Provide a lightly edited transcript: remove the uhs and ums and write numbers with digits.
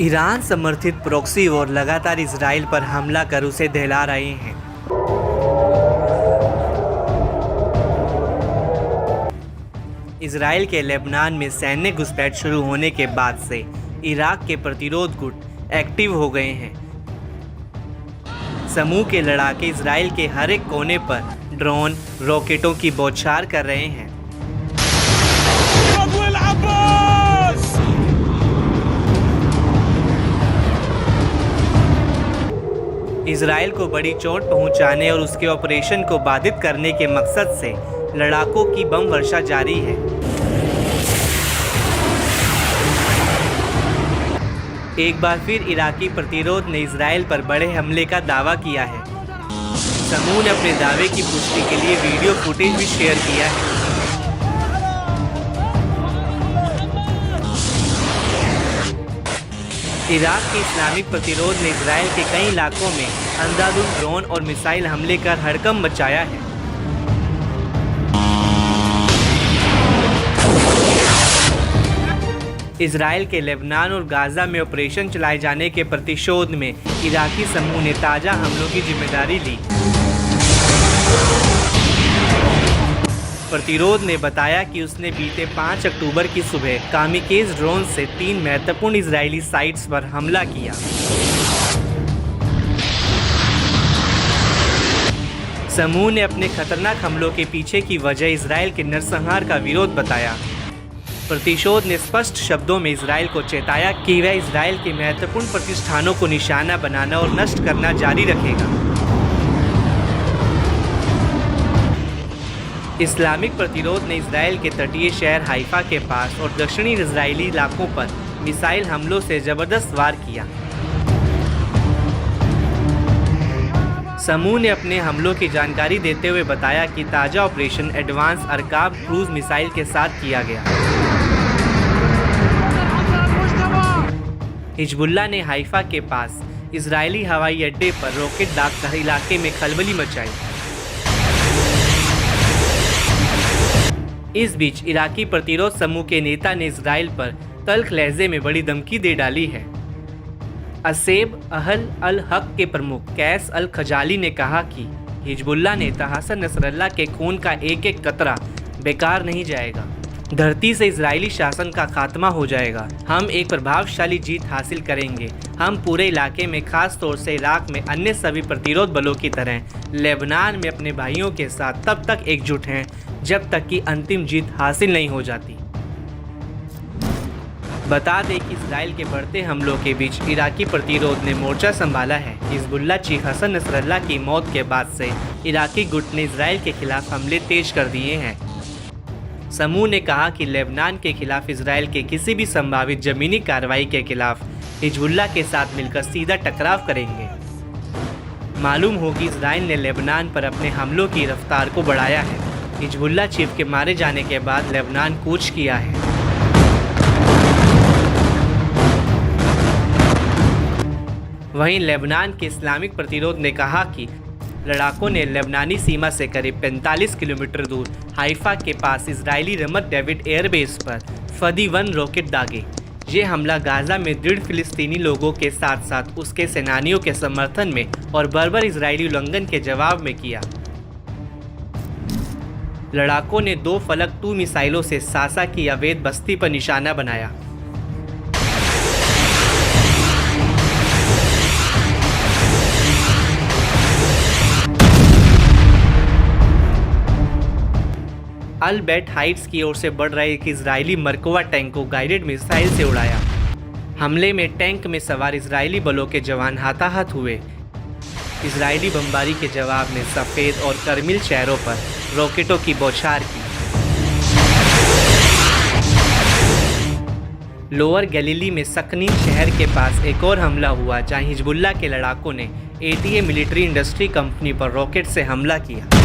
Iran समर्थित proxy war लगातार Israel पर हमला कर उसे दहला रहे हैं। इजराइल के लेबनान में सैन्य घुसपैठ शुरू होने के बाद से इराक के प्रतिरोध गुट एक्टिव हो गए हैं। समूह के लड़ाके इजराइल के हर एक कोने पर ड्रोन, रॉकेटों की बौछार कर रहे हैं। इजराइल को बड़ी चोट पहुंचाने और उसके ऑपरेशन को बाधित करने के मकसद से लड़ाकों की बम वर्षा जारी है। एक बार फिर इराकी प्रतिरोध ने इजराइल पर बड़े हमले का दावा किया है। समूह ने अपने दावे की पुष्टि के लिए वीडियो फुटेज भी शेयर किया है। इराक के इस्लामिक प्रतिरोध ने इजराइल के कई इलाकों में अंधाधुंध ड्रोन और मिसाइल हमले कर हड़कंप मचाया है। इजराइल के लेबनान और गाजा में ऑपरेशन चलाए जाने के प्रतिशोध में इराकी समूह ने ताज़ा हमलों की जिम्मेदारी ली। प्रतिरोध ने बताया कि उसने बीते 5 अक्टूबर की सुबह कामिकेज ड्रोन से 3 महत्वपूर्ण इजरायली साइट्स पर हमला किया। समूह ने अपने खतरनाक हमलों के पीछे की वजह इजराइल के नरसंहार का विरोध बताया। प्रतिशोध ने स्पष्ट शब्दों में इजराइल को चेताया कि वह इजराइल के महत्वपूर्ण प्रतिष्ठानों को निशाना बनाना और नष्ट करना जारी रखेगा। इस्लामिक प्रतिरोध ने इजराइल के तटीय शहर हाइफा के पास और दक्षिणी इजरायली इलाकों पर मिसाइल हमलों से जबरदस्त वार किया। समूह ने अपने हमलों की जानकारी देते हुए बताया कि ताज़ा ऑपरेशन एडवांस अरकाब क्रूज मिसाइल के साथ किया गया। हिजबुल्लाह ने हाइफा के पास इजरायली हवाई अड्डे पर रॉकेट दागकर इलाके में खलबली मचाई। इस बीच इराकी प्रतिरोध समूह के नेता ने इजराइल पर तल्ख लहजे में बड़ी धमकी दे डाली है। असेब अहल अल हक के प्रमुख कैस अल खजाली ने कहा कि हिजबुल्लाह नेता हसन नसरल्लाह के खून का एक एक कतरा बेकार नहीं जाएगा। धरती से इजरायली शासन का खात्मा हो जाएगा। हम एक प्रभावशाली जीत हासिल करेंगे। हम पूरे इलाके में, खास तौर से इराक में अन्य सभी प्रतिरोध बलों की तरह लेबनान में अपने भाइयों के साथ तब तक एकजुट हैं जब तक कि अंतिम जीत हासिल नहीं हो जाती। बता दें कि इजराइल के बढ़ते हमलों के बीच इराकी प्रतिरोध ने मोर्चा संभाला है। हिजबुल्लाह चीफ हसन नसरल्लाह की मौत के बाद से इराकी गुट ने इजराइल के खिलाफ हमले तेज कर दिए हैं। समूह ने कहा कि लेबनान के खिलाफ इजराइल के किसी भी संभावित जमीनी कार्रवाई के खिलाफ हिजबुल्लाह के साथ मिलकर सीधा टकराव करेंगे। मालूम हो कि इजराइल ने लेबनान पर अपने हमलों की रफ्तार को बढ़ाया है। हिजबुल्लाह चीफ के मारे जाने के बाद लेबनान कूच किया है। वहीं लेबनान के इस्लामिक प्रतिरोध ने कहा कि लड़ाकों ने लेबनानी सीमा से करीब 45 किलोमीटर दूर हाइफा के पास इजरायली रमत डेविड एयरबेस पर फदी-1 रॉकेट दागे। ये हमला गाजा में दृढ़ फिलिस्तीनी लोगों के साथ साथ उसके सेनानियों के समर्थन में और बर्बर इजरायली उल्लंघन के जवाब में किया। लड़ाकों ने 2 फलक 2 मिसाइलों से सासा की अवैध बस्ती पर निशाना बनाया। अल बैट हाइट्स की ओर से बढ़ रहे एक इजरायली मरकवा टैंक को गाइडेड मिसाइल से उड़ाया। हमले में टैंक में सवार इजरायली बलों के जवान हताहत हुए। इजरायली बमबारी के जवाब में सफ़ेद और करमिल शहरों पर रॉकेटों की बौछार की। लोअर गलीली में सकनीन शहर के पास एक और हमला हुआ, जहां हिजबुल्लाह के लड़ाकों ने एटीए मिलिट्री इंडस्ट्री कंपनी पर रॉकेट से हमला किया।